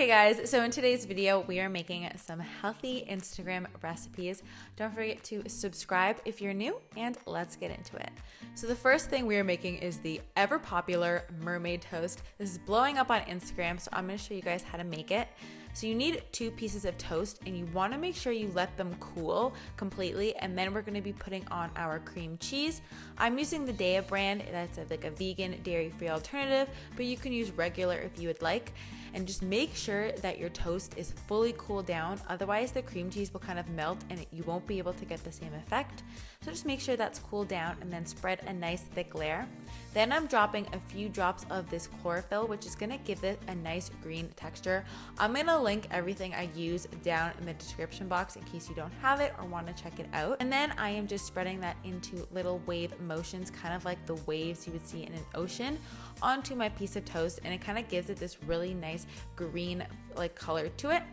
Hey guys, so in today's video, we are making some healthy Instagram recipes. Don't forget to subscribe if you're new, and let's get into it. So the first thing we are making is the ever popular Mermaid Toast. This is blowing up on Instagram, so I'm gonna show you guys how to make it. So you need 2 pieces of toast, and you wanna make sure you let them cool completely, and then we're gonna be putting on our cream cheese. I'm using the Daiya brand. That's like a vegan, dairy-free alternative, but you can use regular if you would like. And just make sure that your toast is fully cooled down, otherwise the cream cheese will kind of melt and you won't be able to get the same effect. So just make sure that's cooled down and then spread a nice thick layer. Then I'm dropping a few drops of this chlorophyll, which is gonna give it a nice green texture. I'm gonna link everything I use down in the description box in case you don't have it or wanna check it out. And then I am just spreading that into little wave motions, kind of like the waves you would see in an ocean, onto my piece of toast, and it kind of gives it this really nice green like color to it.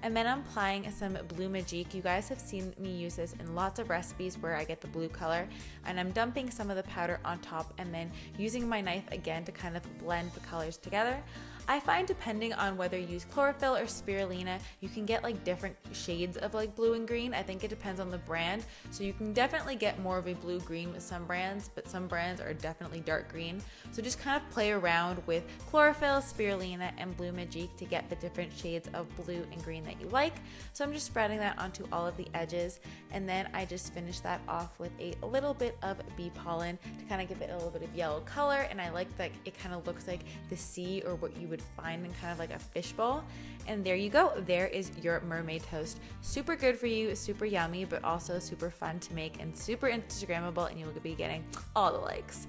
And then I'm applying some blue magique. You guys have seen me use this in lots of recipes where I get the blue color, and I'm dumping some of the powder on top and then using my knife again to kind of blend the colors together. I find depending on whether you use chlorophyll or spirulina, you can get like different shades of like blue and green. I think it depends on the brand. So you can definitely get more of a blue-green with some brands, but some brands are definitely dark green. So just kind of play around with chlorophyll, spirulina, and blue magique to get the different shades of blue and green that you like. So I'm just spreading that onto all of the edges, and then I just finish that off with a little bit of bee pollen to kind of give it a little bit of yellow color. And I like that it kind of looks like the sea, or what you would find in kind of like a fishbowl. And there you go. There is your mermaid toast. Super good for you, super yummy, but also super fun to make and super Instagrammable, and you will be getting all the likes.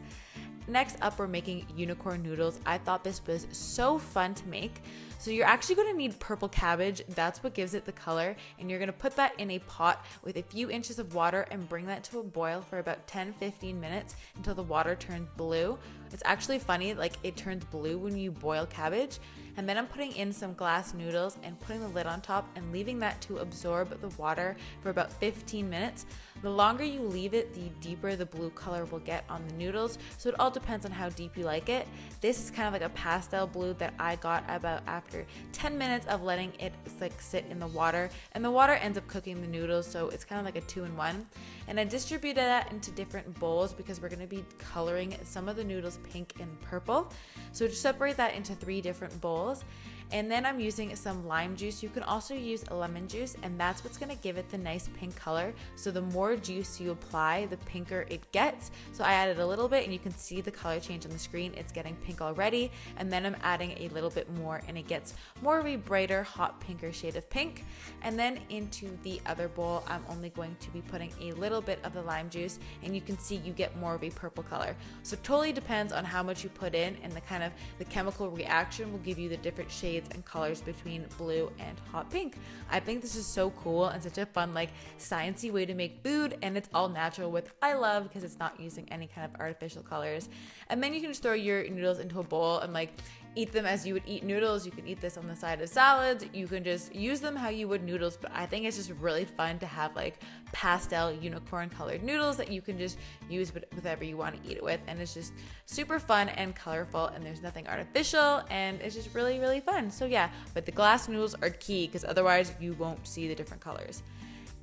Next up, we're making unicorn noodles. I thought this was so fun to make. So you're actually going to need purple cabbage. That's what gives it the color. And you're going to put that in a pot with a few inches of water and bring that to a boil for about 10-15 minutes until the water turns blue. It's actually funny, like it turns blue when you boil cabbage. And then I'm putting in some glass noodles and putting the lid on top and leaving that to absorb the water for about 15 minutes. The longer you leave it, the deeper the blue color will get on the noodles. So it all depends on how deep you like it. This is kind of like a pastel blue that I got about after 10 minutes of letting it like sit in the water, and the water ends up cooking the noodles, so it's kind of like a 2-in-1. And I distributed that into different bowls because we're going to be coloring some of the noodles pink and purple. So just separate that into 3 different bowls. And then I'm using some lime juice. You can also use lemon juice, and that's what's gonna give it the nice pink color. So the more juice you apply, the pinker it gets. So I added a little bit, and you can see the color change on the screen. It's getting pink already. And then I'm adding a little bit more, and it gets more of a brighter, hot pinker shade of pink. And then into the other bowl, I'm only going to be putting a little bit of the lime juice, and you can see you get more of a purple color. So it totally depends on how much you put in, and the chemical reaction will give you the different shades and colors between blue and hot pink. I think this is so cool and such a fun, like sciencey way to make food, and it's all natural, which I love because it's not using any kind of artificial colors. And then you can just throw your noodles into a bowl and like eat them as you would eat noodles. You can eat this on the side of salads. You can just use them how you would noodles, but I think it's just really fun to have like pastel unicorn colored noodles that you can just use with whatever you want to eat it with. And it's just super fun and colorful, and there's nothing artificial, and it's just really, really fun. So yeah, but the glass noodles are key because otherwise you won't see the different colors.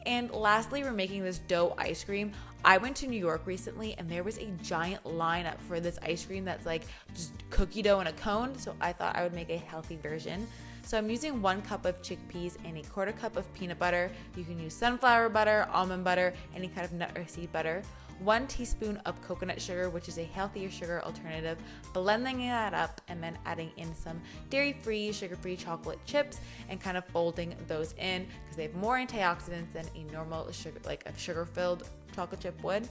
And lastly, we're making this dough ice cream. I went to New York recently, and there was a giant lineup for this ice cream that's like just cookie dough in a cone. So I thought I would make a healthy version. So I'm using 1 cup of chickpeas and a 1/4 cup of peanut butter. You can use sunflower butter, almond butter, any kind of nut or seed butter. 1 teaspoon of coconut sugar, which is a healthier sugar alternative, blending that up, and then adding in some dairy-free, sugar-free chocolate chips and kind of folding those in because they have more antioxidants than a normal sugar, like a sugar-filled chocolate chip would.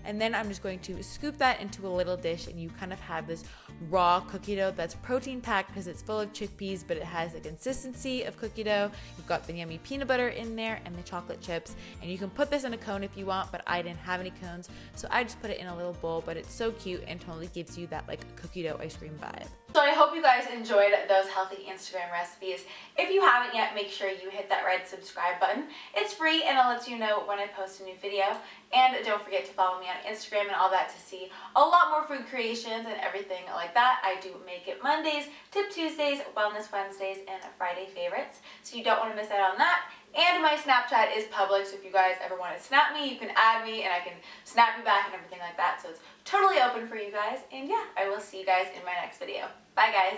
And then I'm just going to scoop that into a little dish, and you kind of have this raw cookie dough that's protein packed because it's full of chickpeas, but it has the consistency of cookie dough. You've got the yummy peanut butter in there and the chocolate chips, and you can put this in a cone if you want, but I didn't have any cones, so I just put it in a little bowl. But it's so cute and totally gives you that like cookie dough ice cream vibe. So I hope you guys enjoyed those healthy Instagram recipes. If you haven't yet, make sure you hit that red subscribe button. It's free and it lets you know when I post a new video. And don't forget to follow me on Instagram and all that to see a lot more food creations and everything like that. I do Make It Mondays, Tip Tuesdays, Wellness Wednesdays, and Friday favorites. So you don't want to miss out on that. And my Snapchat is public, so if you guys ever want to snap me, you can add me and I can snap you back and everything like that. So it's totally open for you guys. And yeah, I will see you guys in my next video. Bye guys.